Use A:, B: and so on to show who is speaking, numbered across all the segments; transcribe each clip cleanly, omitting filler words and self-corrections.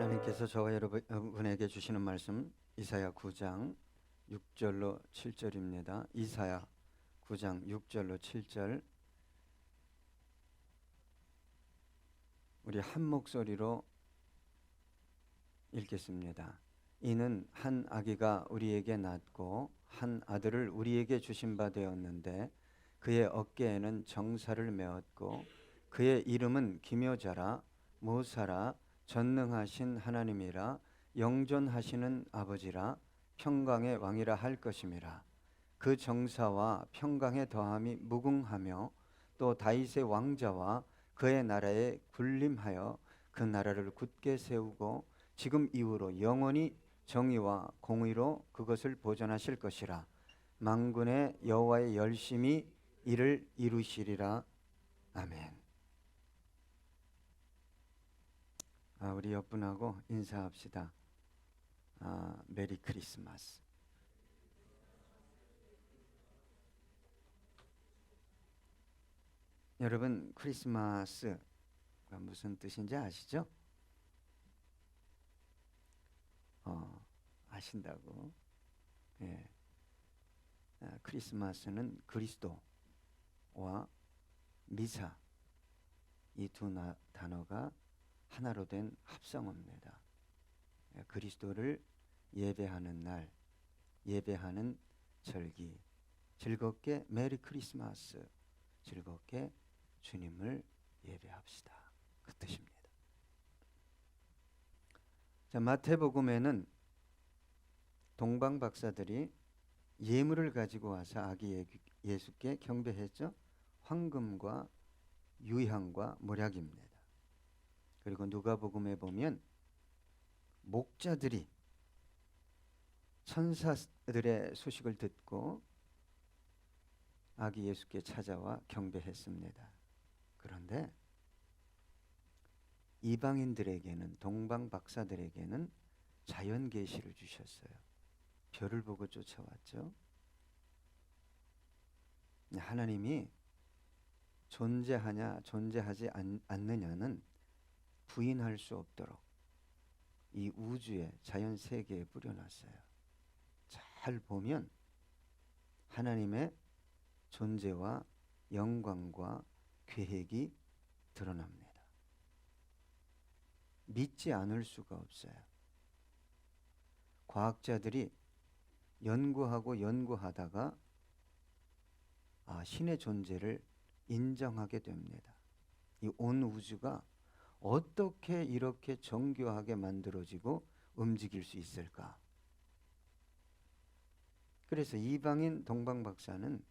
A: 하나님께서 저와 여러분에게 주시는 말씀 이사야 9장 6절로 7절입니다. 이사야 9장 6절로 7절 우리 한 목소리로 읽겠습니다. 이는 한 아기가 우리에게 낳고 한 아들을 우리에게 주신 바 되었는데 그의 어깨에는 정사를 메었고 그의 이름은 기묘자라 모사라 전능하신 하나님이라 영존하시는 아버지라 평강의 왕이라 할 것임이라. 그 정사와 평강의 더함이 무궁하며 또 다윗의 왕자와 그의 나라에 군림하여 그 나라를 굳게 세우고 지금 이후로 영원히 정의와 공의로 그것을 보존하실 것이라. 만군의 여호와의 열심히 이를 이루시리라. 아멘. 우리 옆분하고 인사합시다. 메리 크리스마스. 여러분, 크리스마스가 무슨 뜻인지 아시죠? 아신다고? 예. 크리스마스는 그리스도와 미사 이 두 단어가 하나로 된 합성어입니다. 그리스도를 예배하는 날, 예배하는 절기, 즐겁게 메리 크리스마스, 즐겁게 주님을 예배합시다. 그 뜻입니다. 자, 마태복음에는 동방 박사들이 예물을 가지고 와서 아기 예수께 경배했죠. 황금과 유향과 몰약입니다. 그리고 누가복음에 보면 목자들이 천사들의 소식을 듣고 아기 예수께 찾아와 경배했습니다. 그런데 이방인들에게는, 동방 박사들에게는 자연 계시를 주셨어요. 별을 보고 쫓아왔죠. 하나님이 존재하냐 존재하지 않느냐는 부인할 수 없도록 이 우주의 자연 세계에 뿌려놨어요. 잘 보면 하나님의 존재와 영광과 계획이 드러납니다. 믿지 않을 수가 없어요. 과학자들이 연구하고 연구하다가 신의 존재를 인정하게 됩니다. 이 온 우주가 어떻게 이렇게 정교하게 만들어지고 움직일 수 있을까? 그래서 이방인 동방 박사는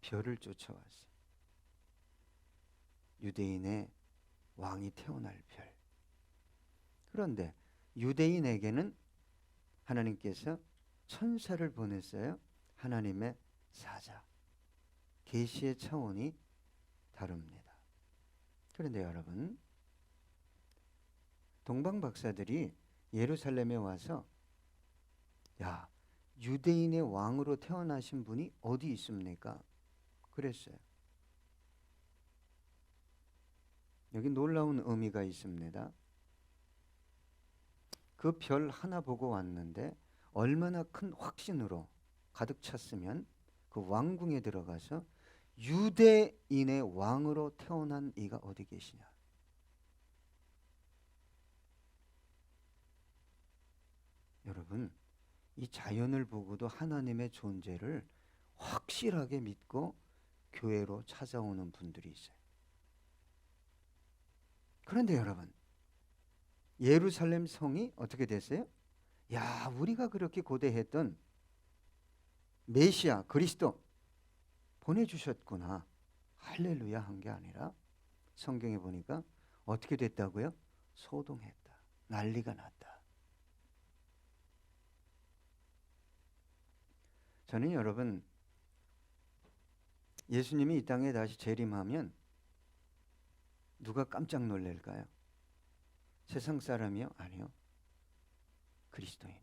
A: 별을 쫓아왔어요. 유대인의 왕이 태어날 별. 그런데 유대인에게는 하나님께서 천사를 보냈어요. 하나님의 사자. 계시의 차원이 다릅니다. 그런데 여러분, 동방 박사들이 예루살렘에 와서 유대인의 왕으로 태어나신 분이 어디 있습니까? 그랬어요. 여기 놀라운 의미가 있습니다. 그 별 하나 보고 왔는데 얼마나 큰 확신으로 가득 찼으면 그 왕궁에 들어가서 유대인의 왕으로 태어난 이가 어디 계시냐? 여러분, 이 자연을 보고도 하나님의 존재를 확실하게 믿고 교회로 찾아오는 분들이 있어요. 그런데 여러분, 예루살렘 성이 어떻게 됐어요? 우리가 그렇게 고대했던 메시아 그리스도 보내주셨구나, 할렐루야 한 게 아니라 성경에 보니까 어떻게 됐다고요? 소동했다. 난리가 났다. 저는 여러분, 예수님이 이 땅에 다시 재림하면 누가 깜짝 놀랄까요? 세상 사람이요? 아니요. 그리스도인이.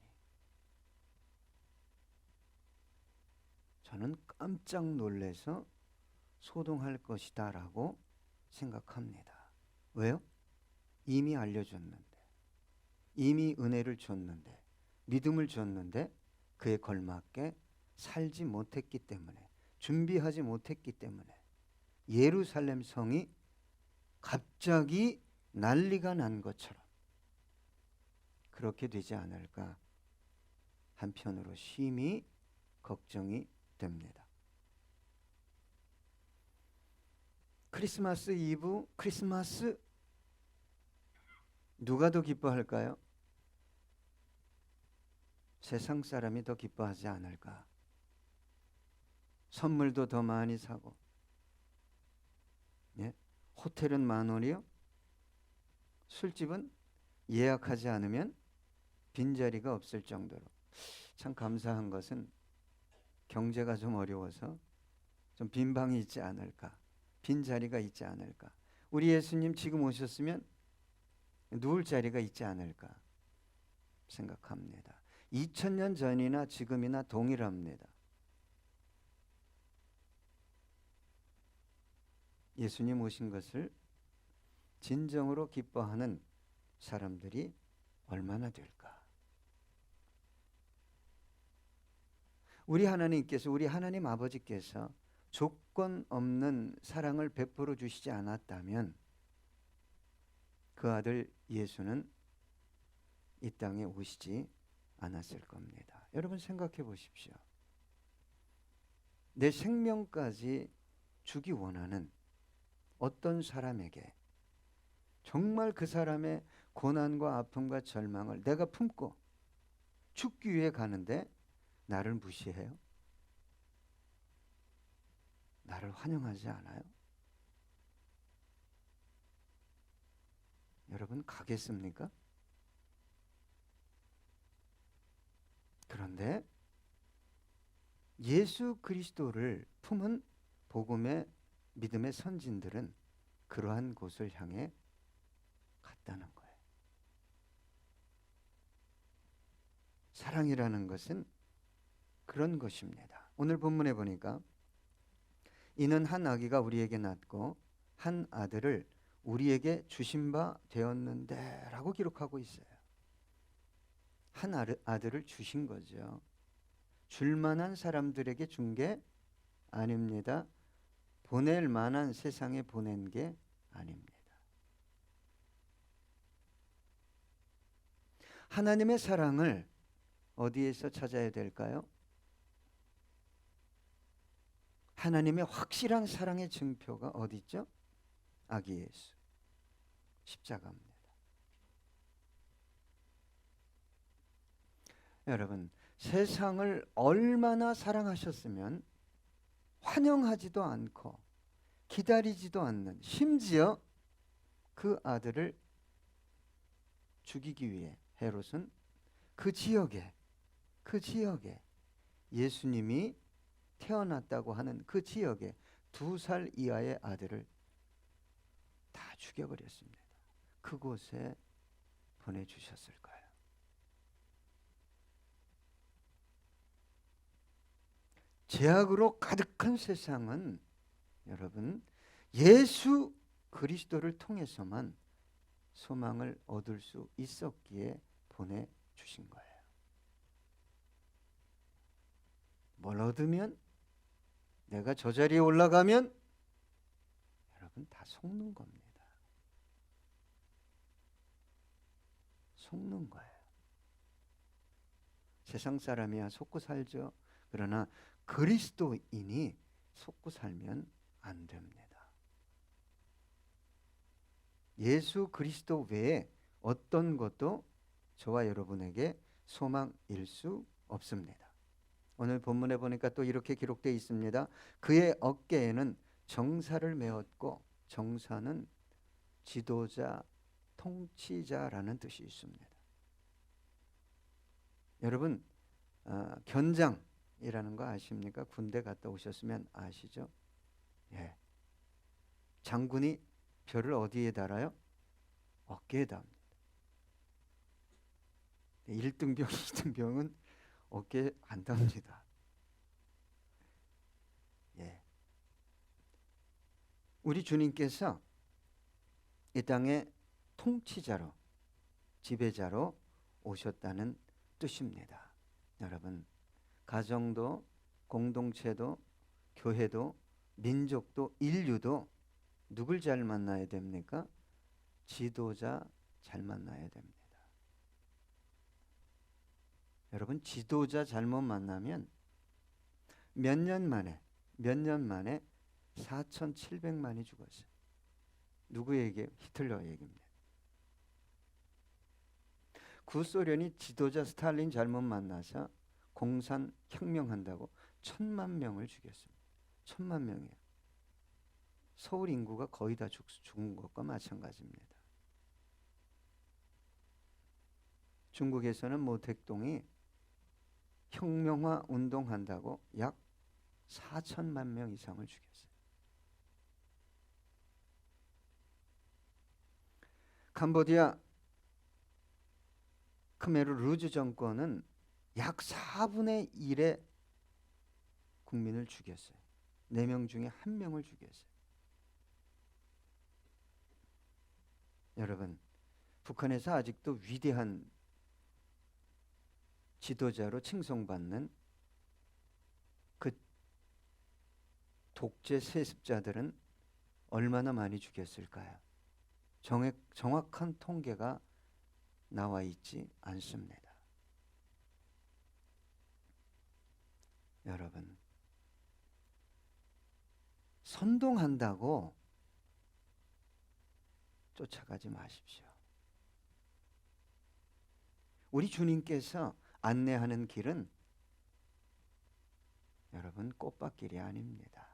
A: 저는 깜짝 놀라서 소동할 것이다 라고 생각합니다. 왜요? 이미 알려줬는데, 이미 은혜를 줬는데, 믿음을 줬는데 그에 걸맞게 살지 못했기 때문에, 준비하지 못했기 때문에 예루살렘 성이 갑자기 난리가 난 것처럼 그렇게 되지 않을까 한편으로 심히 걱정이 됩니다. 크리스마스 이브, 크리스마스 누가 더 기뻐할까요? 세상 사람이 더 기뻐하지 않을까? 선물도 더 많이 사고, 예? 호텔은 10,000원이요? 술집은 예약하지 않으면 빈자리가 없을 정도로. 참 감사한 것은 경제가 좀 어려워서 좀 빈방이 있지 않을까, 빈자리가 있지 않을까. 우리 예수님 지금 오셨으면 누울 자리가 있지 않을까 생각합니다. 2000년 전이나 지금이나 동일합니다. 예수님 오신 것을 진정으로 기뻐하는 사람들이 얼마나 될까? 우리 하나님께서, 우리 하나님 아버지께서 조건 없는 사랑을 베풀어 주시지 않았다면 그 아들 예수는 이 땅에 오시지 않았을 겁니다. 여러분 생각해 보십시오. 내 생명까지 주기 원하는 어떤 사람에게 정말 그 사람의 고난과 아픔과 절망을 내가 품고 죽기 위해 가는데 나를 무시해요? 나를 환영하지 않아요? 여러분 가겠습니까? 그런데 예수 그리스도를 품은 복음의 믿음의 선진들은 그러한 곳을 향해 갔다는 거예요. 사랑이라는 것은 그런 것입니다. 오늘 본문에 보니까 이는 한 아기가 우리에게 낳고 한 아들을 우리에게 주신 바 되었는데 라고 기록하고 있어요. 한 아들을 주신 거죠. 줄 만한 사람들에게 준 게 아닙니다. 보낼 만한 세상에 보낸 게 아닙니다. 하나님의 사랑을 어디에서 찾아야 될까요? 하나님의 확실한 사랑의 증표가 어디 있죠? 아기 예수, 십자가입니다. 여러분, 세상을 얼마나 사랑하셨으면 환영하지도 않고 기다리지도 않는, 심지어 그 아들을 죽이기 위해 헤롯은 그 지역에 예수님이 태어났다고 하는 그 지역에 2살 이하의 아들을 다 죽여버렸습니다. 그곳에 보내주셨을까요? 죄악으로 가득한 세상은 여러분 예수 그리스도를 통해서만 소망을 얻을 수 있었기에 보내주신 거예요. 뭘 얻으면, 내가 저 자리에 올라가면 여러분 다 속는 겁니다. 속는 거예요. 세상 사람이야 속고 살죠. 그러나 그리스도인이 속고 살면 안 됩니다. 예수 그리스도 외에 어떤 것도 저와 여러분에게 소망일 수 없습니다. 오늘 본문에 보니까 또 이렇게 기록되어 있습니다. 그의 어깨에는 정사를 메었고, 정사는 지도자, 통치자라는 뜻이 있습니다. 여러분 견장이라는 거 아십니까? 군대 갔다 오셨으면 아시죠? 예. 장군이 별을 어디에 달아요? 어깨에 답니다. 1등병, 2등병은 어깨에 안 답니다. 예. 우리 주님께서 이 땅의 통치자로, 지배자로 오셨다는 뜻입니다. 여러분, 가정도 공동체도 교회도 민족도 인류도 누굴 잘 만나야 됩니까? 지도자 잘 만나야 됩니다. 여러분, 지도자 잘못 만나면 몇 년 만에 4,700만이 죽었어요. 누구 얘기예요? 히틀러 얘기입니다. 구소련이 지도자 스탈린 잘못 만나서 공산 혁명한다고 1,000,000명을 죽였습니다. 1,000,000명이에요. 서울 인구가 거의 다 죽은 것과 마찬가지입니다. 중국에서는 모택동이 혁명화 운동한다고 약 4천만 명 이상을 죽였어요. 캄보디아 크메르 루즈 정권은 약 4분의 1의 국민을 죽였어요. 4명 중에 1명을 죽였어요. 여러분, 북한에서 아직도 위대한 지도자로 칭송받는 그 독재 세습자들은 얼마나 많이 죽였을까요? 정확한 통계가 나와 있지 않습니다. 여러분, 선동한다고 쫓아가지 마십시오. 우리 주님께서 안내하는 길은 여러분 꽃밭길이 아닙니다.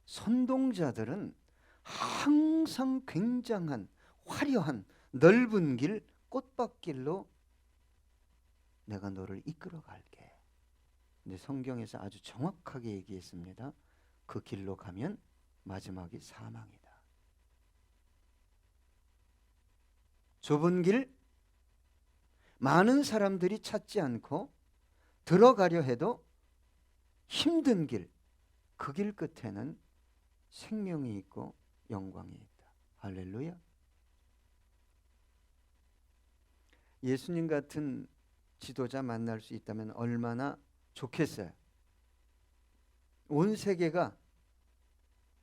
A: 선동자들은 항상 굉장한 화려한 넓은 길 꽃밭길로 내가 너를 이끌어 갈게. 근데 성경에서 아주 정확하게 얘기했습니다. 그 길로 가면 마지막이 사망이다. 좁은 길, 많은 사람들이 찾지 않고 들어가려 해도 힘든 길, 그 길 끝에는 생명이 있고 영광이 있다. 할렐루야. 예수님 같은 지도자 만날 수 있다면 얼마나 좋겠어요. 온 세계가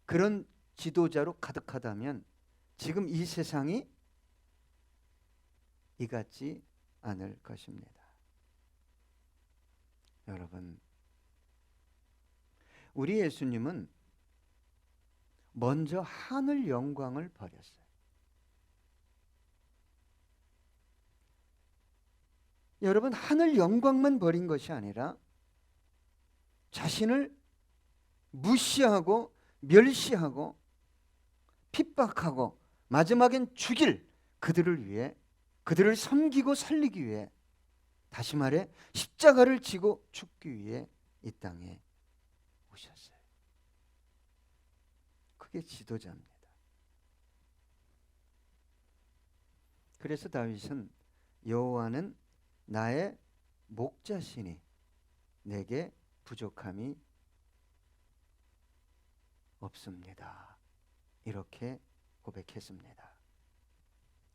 A: 그런 지도자로 가득하다면 지금 이 세상이 이 같지 않을 것입니다. 여러분, 우리 예수님은 먼저 하늘 영광을 버렸어요. 여러분, 하늘 영광만 버린 것이 아니라 자신을 무시하고 멸시하고 핍박하고 마지막엔 죽일 그들을 위해, 그들을 섬기고 살리기 위해, 다시 말해 십자가를 지고 죽기 위해 이 땅에 오셨어요. 그게 지도자입니다. 그래서 다윗은 여호와는 나의 목자시니 내게 부족함이 없습니다. 이렇게 고백했습니다.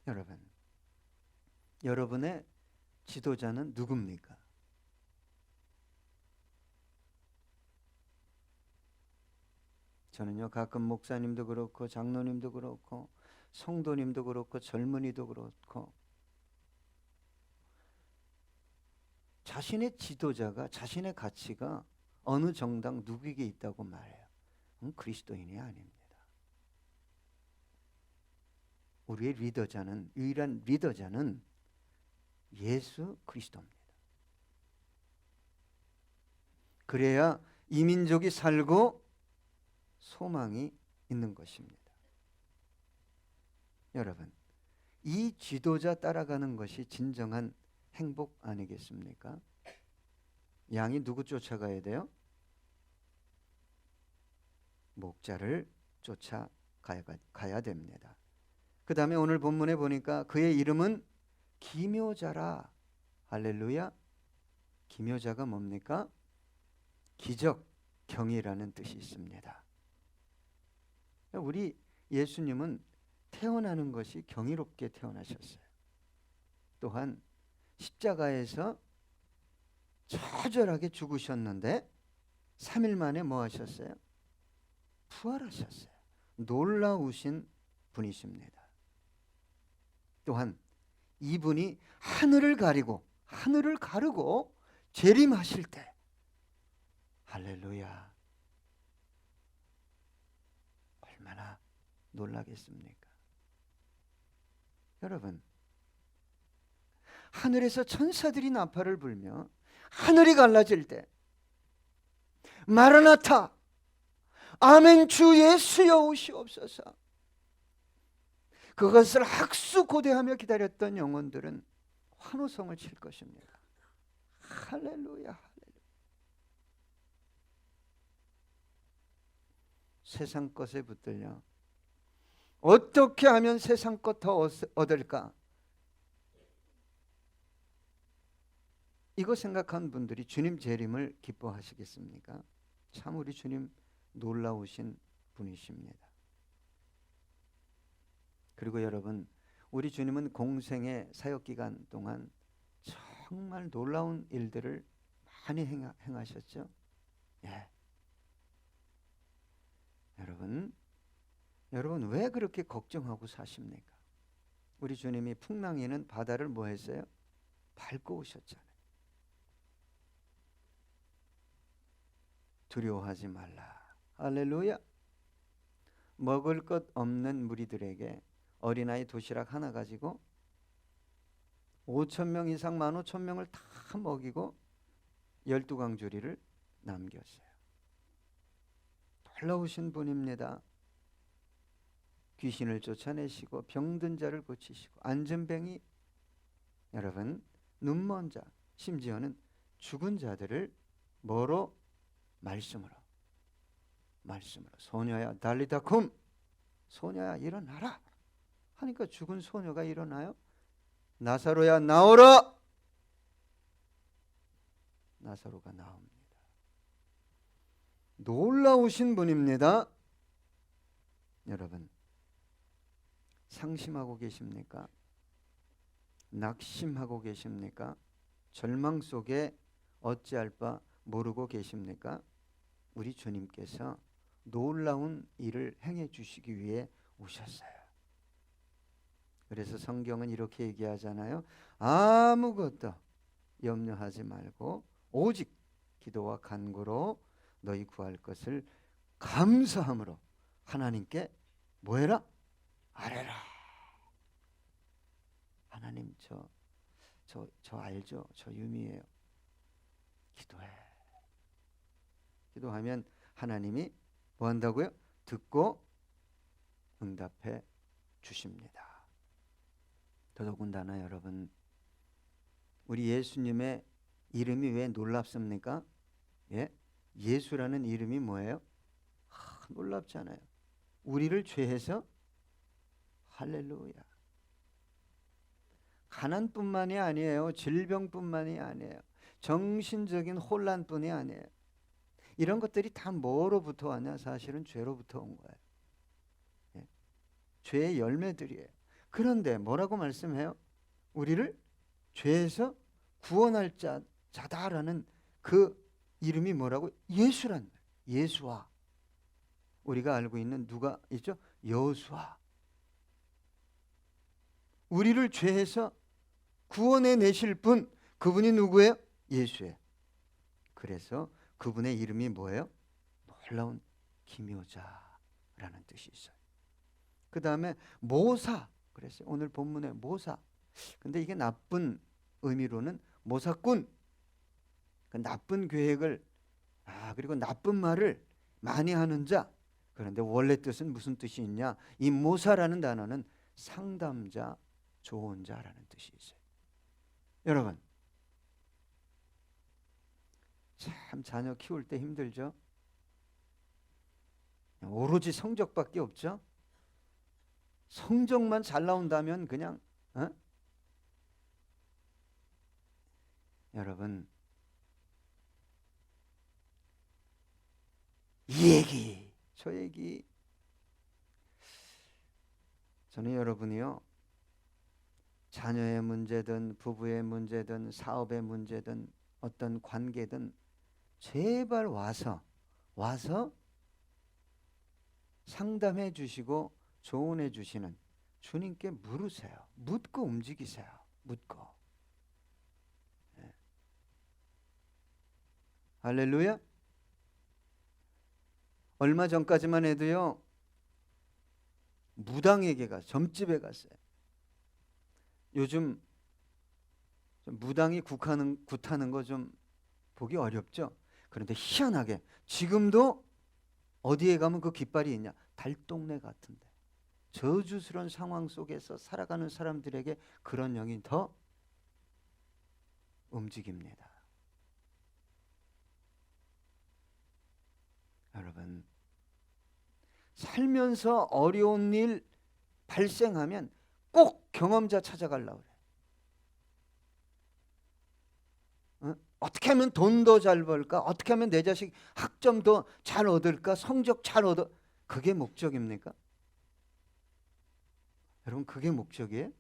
A: 여러분, 여러분의 지도자는 누굽니까? 저는요, 가끔 목사님도 그렇고 장로님도 그렇고 성도님도 그렇고 젊은이도 그렇고 자신의 지도자가, 자신의 가치가 어느 정당 누구에게 있다고 말해요. 그리스도인이 아닙니다. 우리의 리더자는, 유일한 리더자는 예수 그리스도입니다. 그래야 이 민족이 살고 소망이 있는 것입니다. 여러분, 이 지도자 따라가는 것이 진정한 행복 아니겠습니까? 양이 누구 쫓아가야 돼요? 목자를 쫓아가야 됩니다. 그 다음에 오늘 본문에 보니까 그의 이름은 기묘자라. 할렐루야. 기묘자가 뭡니까? 기적, 경이라는 뜻이 있습니다. 우리 예수님은 태어나는 것이 경이롭게 태어나셨어요. 또한 십자가에서 처절하게 죽으셨는데 3일 만에 뭐 하셨어요? 부활하셨어요. 놀라우신 분이십니다. 또한 이분이 하늘을 가르고 재림하실 때, 할렐루야, 얼마나 놀라겠습니까? 여러분, 하늘에서 천사들이 나팔을 불며 하늘이 갈라질 때, 마라나타, 아멘, 주 예수여 오시옵소서, 그것을 학수고대하며 기다렸던 영혼들은 환호성을 칠 것입니다. 할렐루야, 할렐루야. 세상 것에 붙들려 어떻게 하면 세상 것 더 얻을까? 이거 생각한 분들이 주님 재림을 기뻐하시겠습니까? 참 우리 주님 놀라우신 분이십니다. 그리고 여러분, 우리 주님은 공생의 사역기간 동안 정말 놀라운 일들을 많이 행하셨죠. 예. 여러분 왜 그렇게 걱정하고 사십니까? 우리 주님이 풍랑이는 바다를 뭐 했어요? 밟고 오셨잖아요. 두려워하지 말라. 할렐루야. 먹을 것 없는 무리들에게 어린아이 도시락 하나 가지고 5,000명 이상 15,000명을 다 먹이고 12광주리를 남겼어요. 놀라우신 분입니다. 귀신을 쫓아내시고 병든 자를 고치시고 안전뱅이, 여러분, 눈먼 자, 심지어는 죽은 자들을 뭐로? 말씀으로. 소녀야 달리다쿰, 소녀야 일어나라 하니까 죽은 소녀가 일어나요. 나사로야 나오라, 나사로가 나옵니다. 놀라우신 분입니다. 여러분, 상심하고 계십니까? 낙심하고 계십니까? 절망 속에 어찌할 바 모르고 계십니까? 우리 주님께서 놀라운 일을 행해 주시기 위해 오셨어요. 그래서 성경은 이렇게 얘기하잖아요. 아무것도 염려하지 말고 오직 기도와 간구로 너희 구할 것을 감사함으로 하나님께 뭐해라? 아뢰라. 하나님, 저 알죠? 저 유미해요. 기도해. 기도하면 하나님이 뭐 한다고요? 듣고 응답해 주십니다. 더더군다나 여러분, 우리 예수님의 이름이 왜 놀랍습니까? 예? 예수라는 이름이 뭐예요? 놀랍잖아요. 우리를 죄에서, 할렐루야, 가난뿐만이 아니에요. 질병뿐만이 아니에요. 정신적인 혼란뿐이 아니에요. 이런 것들이 다 뭐로부터 왔냐? 사실은 죄로부터 온 거예요. 예? 죄의 열매들이에요. 그런데 뭐라고 말씀해요? 우리를 죄에서 구원할 자다라는 그 이름이 뭐라고? 예수란 말이에요. 예수와, 우리가 알고 있는 누가 있죠? 여호수아. 우리를 죄에서 구원해 내실 분, 그분이 누구예요? 예수예요. 그래서 그분의 이름이 뭐예요? 놀라운 기묘자라는 뜻이 있어요. 그 다음에 모사, 그랬어요. 오늘 본문에 모사. 근데 이게 나쁜 의미로는 모사꾼, 그 나쁜 계획을, 그리고 나쁜 말을 많이 하는 자. 그런데 원래 뜻은 무슨 뜻이 있냐? 이 모사라는 단어는 상담자, 조언자라는 뜻이 있어요. 여러분, 참 자녀 키울 때 힘들죠? 오로지 성적밖에 없죠? 성적만 잘 나온다면 그냥 여러분, 이 얘기 저 얘기, 저는 여러분이요, 자녀의 문제든 부부의 문제든 사업의 문제든 어떤 관계든 제발 와서 상담해 주시고 조언해 주시는 주님께 물으세요. 묻고 움직이세요. 묻고. 네. 할렐루야. 얼마 전까지만 해도요, 무당에게 가서 점집에 갔어요. 요즘 무당이 굿하는 거 좀 보기 어렵죠. 그런데 희한하게 지금도 어디에 가면 그 깃발이 있냐? 달동네 같은데. 저주스러운 상황 속에서 살아가는 사람들에게 그런 영이 더 움직입니다. 여러분, 살면서 어려운 일 발생하면 꼭 경험자 찾아가려고 그래. 어떻게 하면 돈 더 잘 벌까? 어떻게 하면 내 자식 학점 더 잘 얻을까? 성적 잘 얻어. 그게 목적입니까? 여러분, 그게 목적이에요?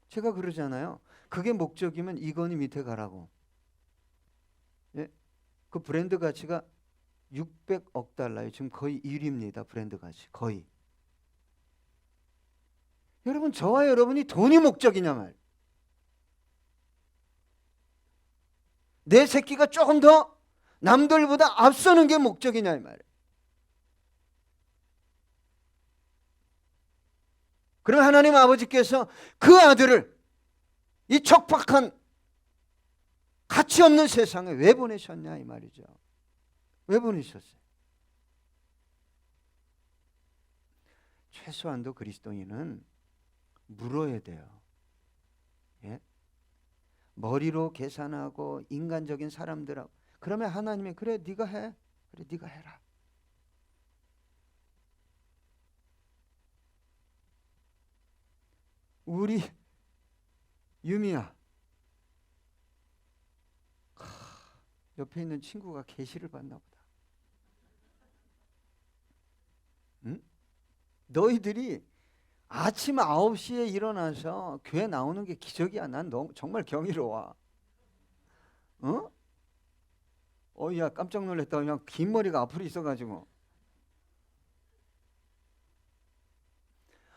A: 제가 그러잖아요. 그게 목적이면 이건희 밑에 가라고. 예? 그 브랜드 가치가 600억 달러예요. 지금 거의 1위입니다. 브랜드 가치. 거의. 여러분, 저와 여러분이 돈이 목적이냐 말. 내 새끼가 조금 더 남들보다 앞서는 게 목적이냐 이 말. 그럼 하나님 아버지께서 그 아들을 이 척박한 가치 없는 세상에 왜 보내셨냐 이 말이죠. 왜 보내셨어요? 최소한도 그리스도인은 물어야 돼요. 예? 머리로 계산하고 인간적인 사람들하고 그러면 하나님이 그래 네가 해. 그래 네가 해라. 우리 유미야. 옆에 있는 친구가 계시를 받나 보다. 응? 너희들이 아침 9시에 일어나서 교회 나오는 게 기적이야. 난 너무 정말 경이로워. 어? 야 깜짝 놀랐다. 그냥 긴 머리가 앞으로 있어가지고.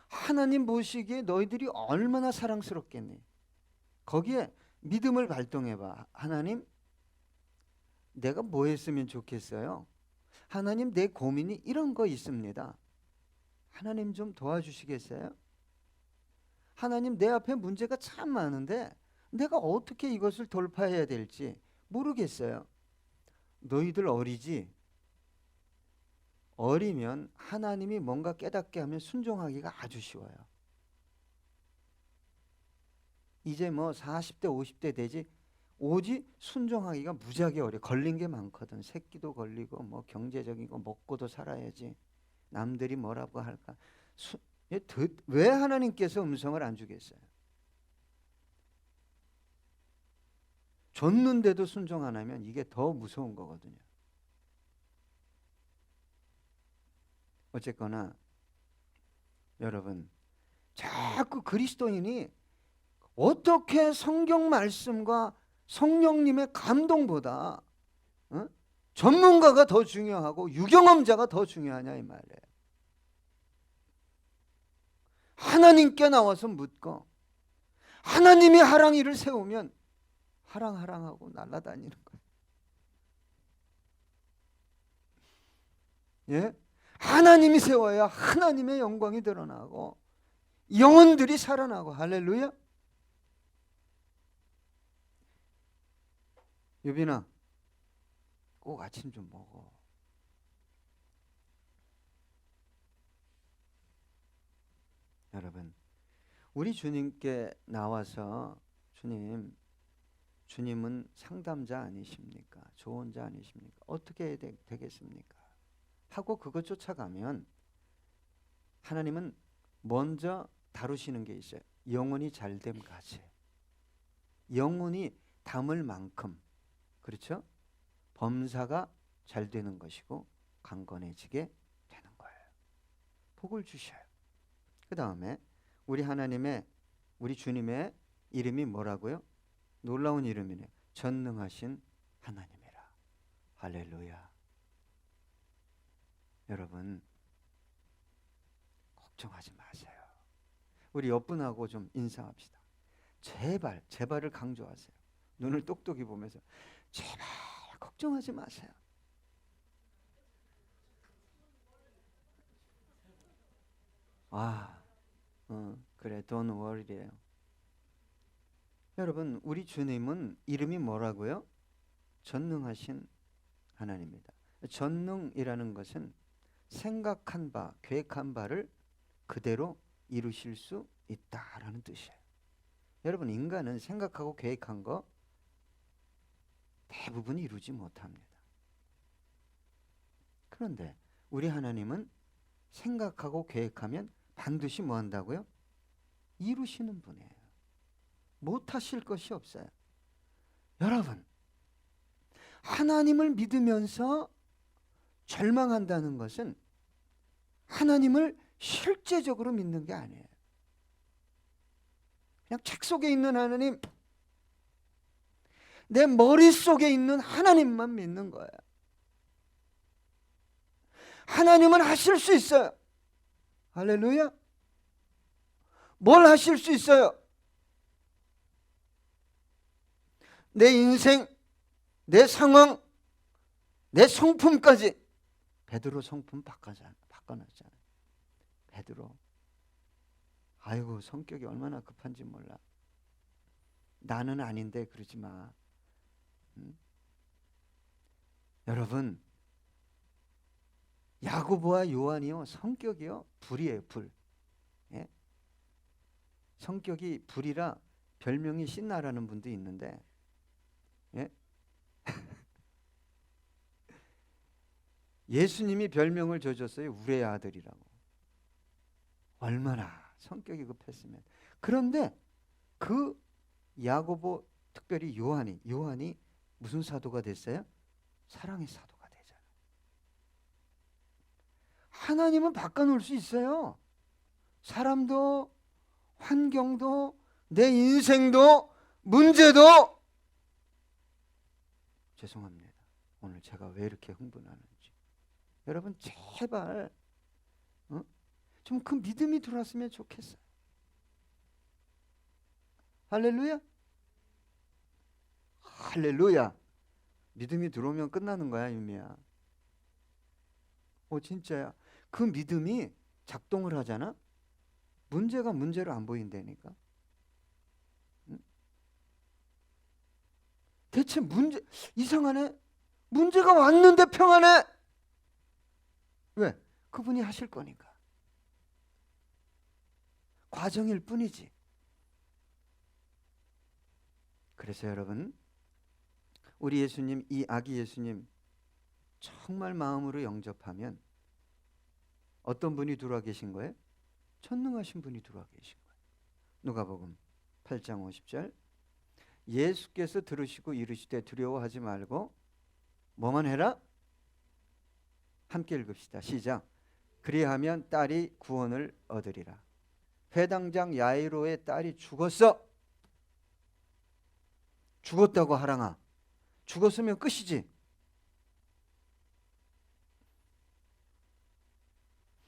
A: 하나님 보시기에 너희들이 얼마나 사랑스럽겠니? 거기에 믿음을 발동해봐. 하나님, 내가 뭐 했으면 좋겠어요? 하나님, 내 고민이 이런 거 있습니다. 하나님 좀 도와주시겠어요? 하나님, 내 앞에 문제가 참 많은데 내가 어떻게 이것을 돌파해야 될지 모르겠어요. 너희들 어리지? 어리면 하나님이 뭔가 깨닫게 하면 순종하기가 아주 쉬워요. 이제 뭐 40대 50대 되지 오직 순종하기가 무지하게 어려. 걸린 게 많거든. 새끼도 걸리고 뭐 경제적인 거 먹고도 살아야지. 남들이 뭐라고 할까. 왜 하나님께서 음성을 안 주겠어요? 줬는데도 순종 안 하면 이게 더 무서운 거거든요. 어쨌거나 여러분 자꾸 그리스도인이 어떻게 성경 말씀과 성령님의 감동보다 전문가가 더 중요하고 유경험자가 더 중요하냐 이 말이에요. 하나님께 나와서 묻고 하나님이 하랑이를 세우면 하랑하랑하고 날아다니는 거예요. 예? 하나님이 세워야 하나님의 영광이 드러나고 영혼들이 살아나고 할렐루야. 유빈아 꼭 아침 좀 먹어. 여러분 우리 주님께 나와서 주님은 상담자 아니십니까? 조언자 아니십니까? 어떻게 되겠습니까? 하고 그거 쫓아가면 하나님은 먼저 다루시는 게 있어요. 영혼이 잘됨 가지. 영혼이 담을 만큼 그렇죠? 범사가 잘 되는 것이고 강건해지게 되는 거예요. 복을 주셔요. 그 다음에 우리 하나님의 우리 주님의 이름이 뭐라고요? 놀라운 이름이네요. 전능하신 하나님이라. 할렐루야. 여러분 걱정하지 마세요. 우리 옆분하고 좀 인사합시다. 제발, 제발을 강조하세요. 눈을 똑똑히 보면서 제발 걱정하지 마세요. 아, 그래, don't worry래요. 여러분, 우리 주님은 이름이 뭐라고요? 전능하신 하나님입니다. 전능이라는 것은 생각한 바, 계획한 바를 그대로 이루실 수 있다라는 뜻이에요. 여러분, 인간은 생각하고 계획한 거 대부분 이루지 못합니다. 그런데 우리 하나님은 생각하고 계획하면 반드시 뭐 한다고요? 이루시는 분이에요. 못하실 것이 없어요. 여러분, 하나님을 믿으면서 절망한다는 것은 하나님을 실제적으로 믿는 게 아니에요. 그냥 책 속에 있는 하나님, 내 머릿속에 있는 하나님만 믿는 거예요. 하나님은 하실 수 있어요. 할렐루야. 뭘 하실 수 있어요? 내 인생, 내 상황, 내 성품까지. 베드로 성품 바꿔놨잖아요. 베드로. 아이고, 성격이 얼마나 급한지 몰라. 나는 아닌데 그러지 마. 여러분, 야고보와 요한이요, 성격이요 불이에요. 불. 예? 성격이 불이라 별명이 신나라는 분도 있는데, 예? 예수님이 별명을 줘줬어요. 우레의 아들이라고. 얼마나 성격이 급했으면. 그런데 그 야고보, 특별히 요한이 무슨 사도가 됐어요? 사랑의 사도가 되잖아요. 하나님은 바꿔놓을 수 있어요. 사람도, 환경도, 내 인생도, 문제도. 죄송합니다. 오늘 제가 왜 이렇게 흥분하는지. 여러분 제발 좀 그 믿음이 들어왔으면 좋겠어요. 할렐루야. 할렐루야. 믿음이 들어오면 끝나는 거야, 유미야. 진짜야. 그 믿음이 작동을 하잖아. 문제가 문제로 안 보인다니까. 대체 문제 이상하네. 문제가 왔는데 평안해. 왜? 그분이 하실 거니까. 과정일 뿐이지. 그래서 여러분, 우리 예수님, 이 아기 예수님 정말 마음으로 영접하면 어떤 분이 들어와 계신 거예요? 전능하신 분이 들어와 계신 거예요. 누가복음 8장 50절. 예수께서 들으시고 이르시되 두려워하지 말고 뭐만 해라? 함께 읽읍시다. 시작. 그리하면 딸이 구원을 얻으리라. 회당장 야이로의 딸이 죽었어. 죽었다고 하랑아. 죽었으면 끝이지.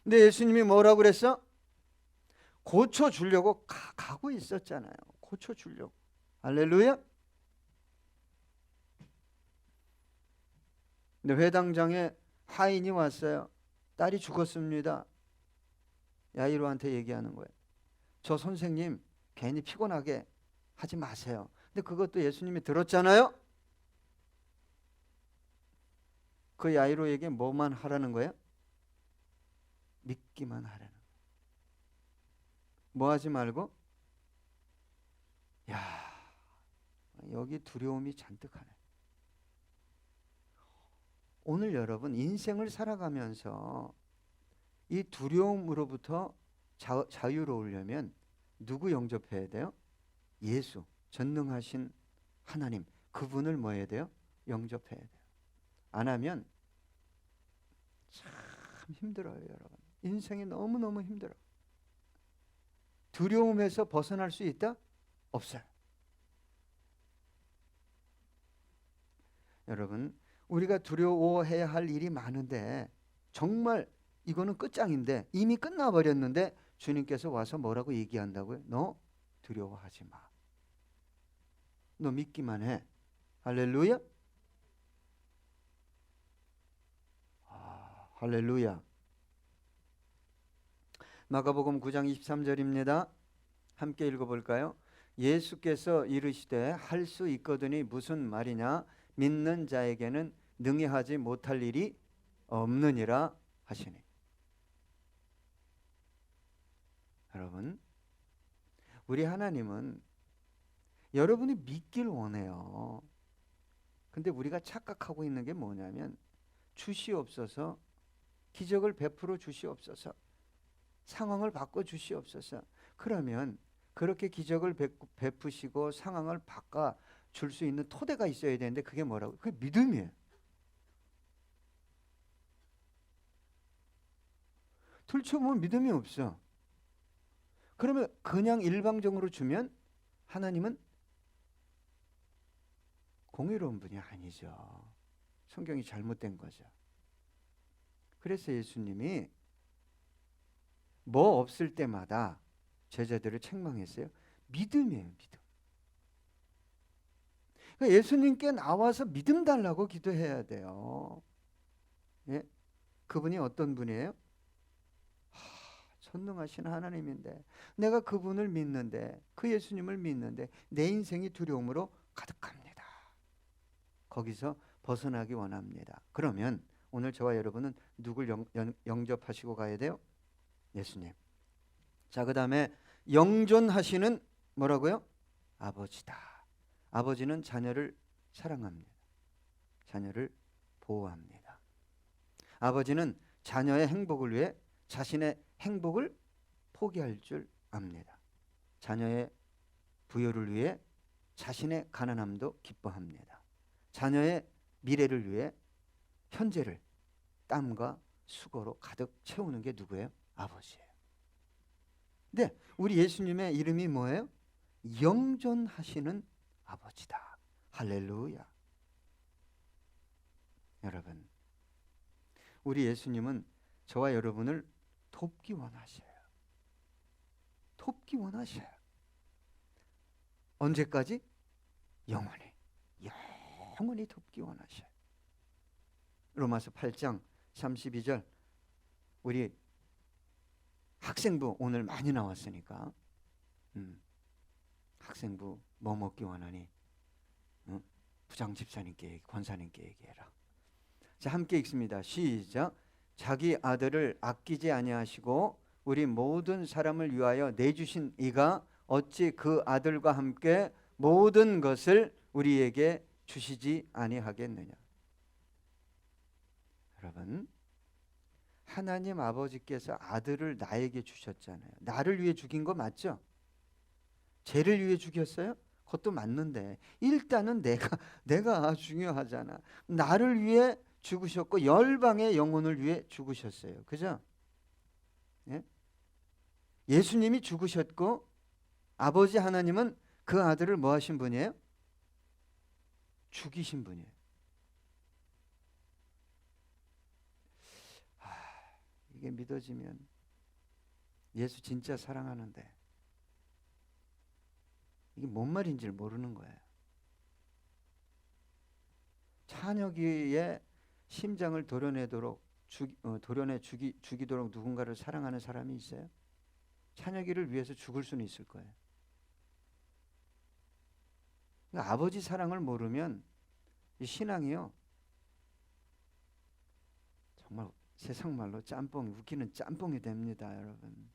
A: 근데 예수님이 뭐라고 그랬어? 고쳐주려고 가고 있었잖아요. 고쳐주려고. 할렐루야. 근데 회당장에 하인이 왔어요. 딸이 죽었습니다. 야이로한테 얘기하는 거예요. 저 선생님 괜히 피곤하게 하지 마세요. 근데 그것도 예수님이 들었잖아요. 그 야이로에게 뭐만 하라는 거예요? 믿기만 하라는 거예요. 뭐 하지 말고? 야, 여기 두려움이 잔뜩하네. 오늘 여러분 인생을 살아가면서 이 두려움으로부터 자유로우려면 누구 영접해야 돼요? 예수, 전능하신 하나님, 그분을 뭐 해야 돼요? 영접해야 돼요. 안 하면 참 힘들어요, 여러분. 인생이 너무너무 힘들어. 두려움에서 벗어날 수 있다? 없어요. 여러분, 우리가 두려워해야 할 일이 많은데 정말 이거는 끝장인데 이미 끝나버렸는데 주님께서 와서 뭐라고 얘기한다고요? 너 두려워하지 마. 너 믿기만 해. 할렐루야. 할렐루야. 마가복음 9장 23절입니다. 함께 읽어볼까요? 예수께서 이르시되 할 수 있거든이 무슨 말이냐? 믿는 자에게는 능히 하지 못할 일이 없느니라 하시니. 여러분, 우리 하나님은 여러분이 믿길 원해요. 근데 우리가 착각하고 있는 게 뭐냐면 주시옵소서, 기적을 베풀어 주시옵소서, 상황을 바꿔 주시옵소서. 그러면 그렇게 기적을 베푸시고 상황을 바꿔 줄 수 있는 토대가 있어야 되는데 그게 뭐라고? 그게 믿음이에요. 들춰보면 믿음이 없어. 그러면 그냥 일방적으로 주면 하나님은 공의로운 분이 아니죠. 성경이 잘못된 거죠. 그래서 예수님이 뭐 없을 때마다 제자들을 책망했어요. 믿음이에요, 믿음. 그러니까 예수님께 나와서 믿음 달라고 기도해야 돼요. 예? 그분이 어떤 분이에요? 전능하신 하나님인데 내가 그분을 믿는데, 그 예수님을 믿는데 내 인생이 두려움으로 가득합니다. 거기서 벗어나기 원합니다. 그러면 오늘 저와 여러분은 누굴 영접하시고 가야 돼요? 예수님. 자, 그 다음에 영존하시는 뭐라고요? 아버지다. 아버지는 자녀를 사랑합니다. 자녀를 보호합니다. 아버지는 자녀의 행복을 위해 자신의 행복을 포기할 줄 압니다. 자녀의 부여를 위해 자신의 가난함도 기뻐합니다. 자녀의 미래를 위해 현재를 땀과 수고로 가득 채우는 게 누구예요? 아버지예요. 근데 우리 예수님의 이름이 뭐예요? 영존하시는 아버지다. 할렐루야. 여러분, 우리 예수님은 저와 여러분을 돕기 원하셔요. 돕기 원하셔요. 언제까지? 영원히. 영원히 돕기 원하셔요. 로마서 8장 32절, 우리 학생부 오늘 많이 나왔으니까 학생부 뭐 먹기 원하니? 부장 집사님께, 권사님께 얘기해라. 자, 함께 읽습니다. 시작. 자기 아들을 아끼지 아니하시고 우리 모든 사람을 위하여 내주신 이가 어찌 그 아들과 함께 모든 것을 우리에게 주시지 아니하겠느냐. 여러분, 하나님 아버지께서 아들을 나에게 주셨잖아요. 나를 위해 죽인 거 맞죠? 죄를 위해 죽였어요? 그것도 맞는데 일단은 내가 중요하잖아. 나를 위해 죽으셨고 열방의 영혼을 위해 죽으셨어요. 그죠? 예? 예수님이 죽으셨고 아버지 하나님은 그 아들을 뭐 하신 분이에요? 죽이신 분이에요. 이게 믿어지면 예수 진짜 사랑하는데 이게 뭔 말인지를 모르는 거예요. 찬혁이의 심장을 도려내도록 죽이도록 누군가를 사랑하는 사람이 있어요? 찬혁이를 위해서 죽을 수는 있을 거예요. 그러니까 아버지 사랑을 모르면 이 신앙이요, 정말 세상 말로 짬뽕, 웃기는 짬뽕이 됩니다, 여러분.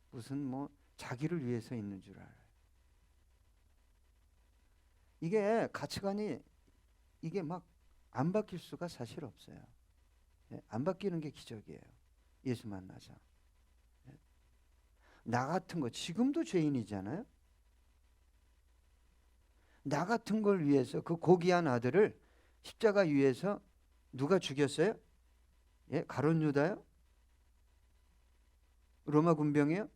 A: 무슨 뭐 자기를 위해서 있는 줄 알아요. 이게 가치관이 이게 막 안 바뀔 수가 사실 없어요. 예? 안 바뀌는 게 기적이에요. 예수 만나자. 예? 나 같은 거 지금도 죄인이잖아요. 나 같은 걸 위해서 그 고귀한 아들을 십자가 위에서 누가 죽였어요? 예? 가룟 유다요? 로마 군병이요?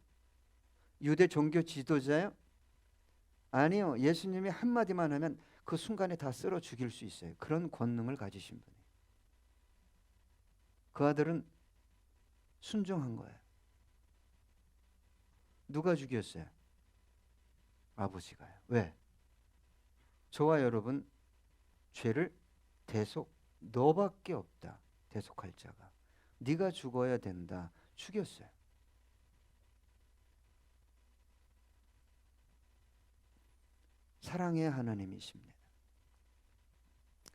A: 유대 종교 지도자요? 아니요. 예수님이 한마디만 하면 그 순간에 다 쓸어 죽일 수 있어요. 그런 권능을 가지신 분이에요. 그 아들은 순종한 거예요. 누가 죽였어요? 아버지가요. 왜? 저와 여러분 죄를 대속 너밖에 없다. 대속할 자가. 네가 죽어야 된다. 죽였어요. 사랑의 하나님이십니다.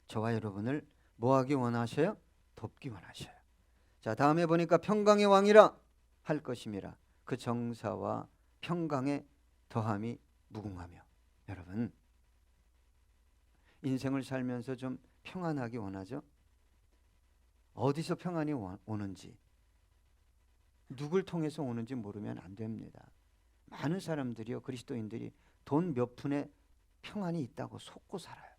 A: 저와 여러분을 뭐 하기 원하셔요? 돕기 원하셔요. 자, 다음에 보니까 평강의 왕이라 할 것임이라. 그 정사와 평강의 더함이 무궁하며. 여러분, 인생을 살면서 좀 평안하기 원하죠? 어디서 평안이 오는지, 누굴 통해서 오는지 모르면 안 됩니다. 많은 사람들이요, 그리스도인들이 돈 몇 푼에 평안이 있다고 속고 살아요.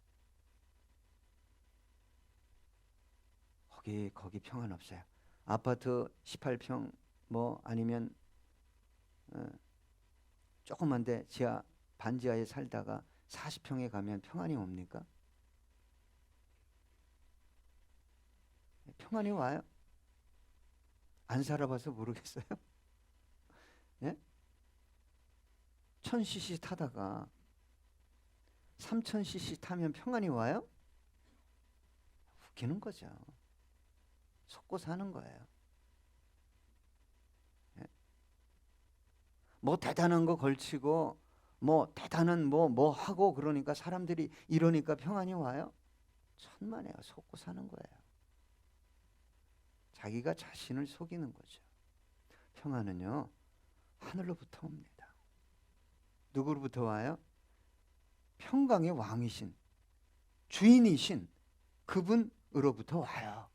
A: 거기 평안 없어요. 아파트 18평 뭐 아니면 조그만 데 지하 반지하에 살다가 40평에 가면 평안이 옵니까? 평안이 와요? 안 살아봐서 모르겠어요. 예? 1000cc 타다가 3000cc 타면 평안이 와요? 웃기는 거죠. 속고 사는 거예요. 예? 뭐 대단한 거 걸치고 뭐 대단한 뭐 하고 그러니까 사람들이 이러니까 평안이 와요? 천만에요. 속고 사는 거예요. 자기가 자신을 속이는 거죠. 평안은요, 하늘로부터 옵니다. 누구로부터 와요? 평강의 왕이신, 주인이신 그분으로부터 와요.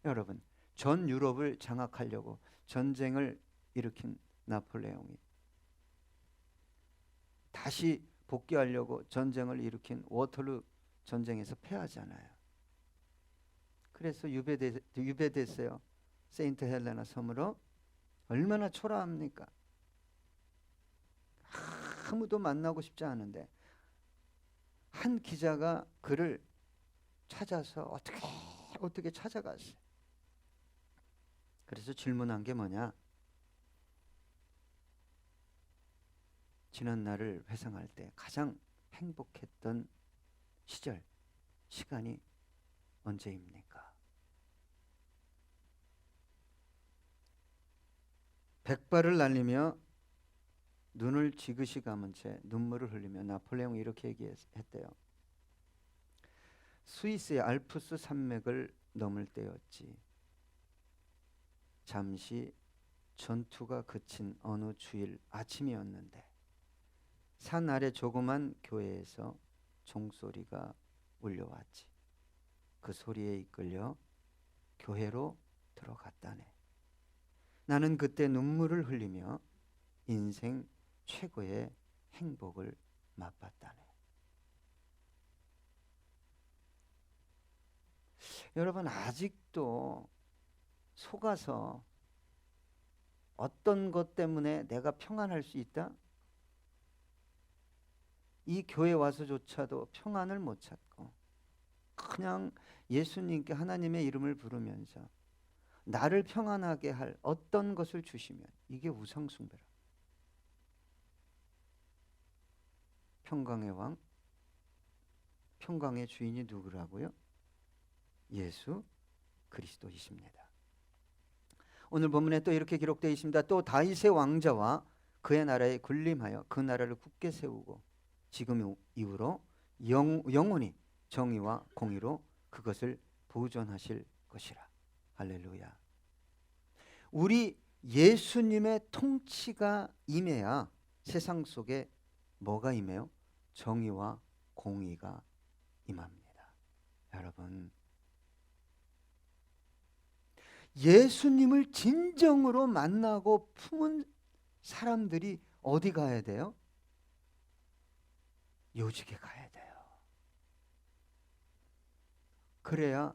A: 여러분, 전 유럽을 장악하려고 전쟁을 일으킨 나폴레옹이 다시 복귀하려고 전쟁을 일으킨 워털루 전쟁에서 패하잖아요. 그래서 유배됐어요. 세인트 헬레나 섬으로. 얼마나 초라합니까? 아무도 만나고 싶지 않은데 한 기자가 그를 찾아서 어떻게 찾아갔어요. 그래서 질문한 게 뭐냐? 지난 날을 회상할 때 가장 행복했던 시간이 언제입니까? 백발을 날리며 눈을 지그시 감은 채 눈물을 흘리며 나폴레옹이 이렇게 얘기했대요. 스위스의 알프스 산맥을 넘을 때였지. 잠시 전투가 그친 어느 주일 아침이었는데 산 아래 조그만 교회에서 종소리가 울려왔지. 그 소리에 이끌려 교회로 들어갔다네. 나는 그때 눈물을 흘리며 인생 최고의 행복을 맛봤다네. 여러분, 아직도 속아서 어떤 것 때문에 내가 평안할 수 있다? 이 교회 와서조차도 평안을 못 찾고 그냥 예수님께 하나님의 이름을 부르면서 나를 평안하게 할 어떤 것을 주시면 이게 우상숭배라. 평강의 왕, 평강의 주인이 누구라고요? 예수 그리스도이십니다. 오늘 본문에 또 이렇게 기록되어 있습니다. 또 다윗의 왕자와 그의 나라에 군림하여 그 나라를 굳게 세우고 지금 이후로 영원히 정의와 공의로 그것을 보존하실 것이라. 할렐루야. 우리 예수님의 통치가 임해야 세상 속에 뭐가 임해요? 정의와 공의가 임합니다. 여러분, 예수님을 진정으로 만나고 품은 사람들이 어디 가야 돼요? 요직에 가야 돼요. 그래야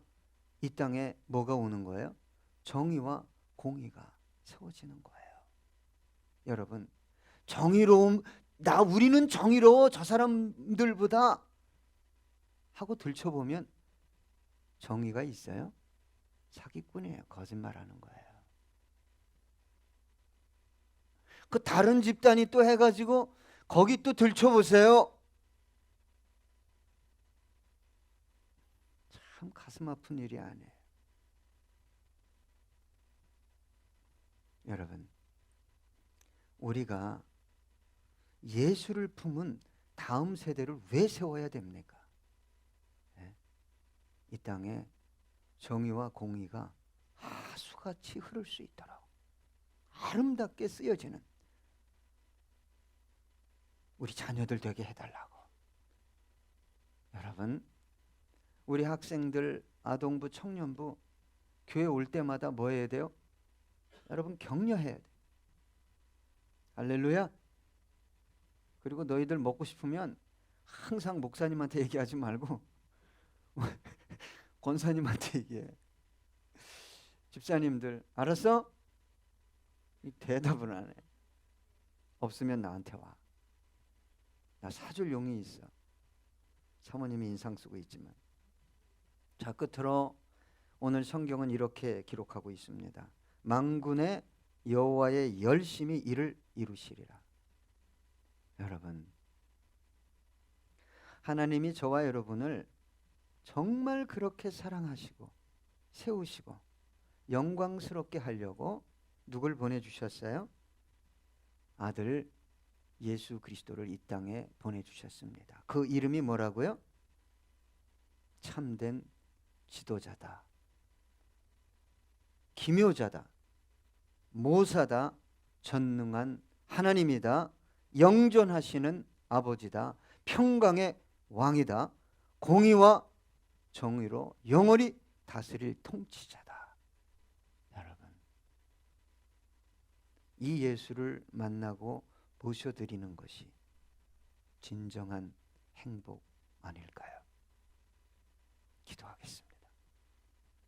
A: 이 땅에 뭐가 오는 거예요? 정의와 공의가 세워지는 거예요. 여러분, 정의로움, 우리는 정의로워 저 사람들보다 하고 들춰보면 정의가 있어요? 사기꾼이에요. 거짓말하는 거예요. 그 다른 집단이 또 해가지고 거기 또 들춰보세요. 참 가슴 아픈 일이 아니에요. 여러분, 우리가 예수를 품은 다음 세대를 왜 세워야 됩니까? 네? 이 땅에 정의와 공의가 하수같이 흐를 수 있도록 아름답게 쓰여지는 우리 자녀들 되게 해달라고. 여러분, 우리 학생들, 아동부, 청년부 교회 올 때마다 뭐 해야 돼요? 여러분, 격려해야 돼. 할렐루야. 그리고 너희들 먹고 싶으면 항상 목사님한테 얘기하지 말고 권사님한테 얘기해. 집사님들 알았어? 대답을 안 해. 없으면 나한테 와. 나 사줄 용이 있어. 사모님이 인상 쓰고 있지만. 자, 끝으로 오늘 성경은 이렇게 기록하고 있습니다. 만군의 여호와의 열심히 이를 이루시리라. 여러분, 하나님이 저와 여러분을 정말 그렇게 사랑하시고 세우시고 영광스럽게 하려고 누굴 보내주셨어요? 아들 예수 그리스도를 이 땅에 보내주셨습니다. 그 이름이 뭐라고요? 참된 지도자다, 기묘자다, 모사다, 전능한 하나님이다, 영존하시는 아버지다, 평강의 왕이다, 공의와 정의로 영원히 다스릴 통치자다. 여러분, 이 예수를 만나고 모셔드리는 것이 진정한 행복 아닐까요? 기도하겠습니다.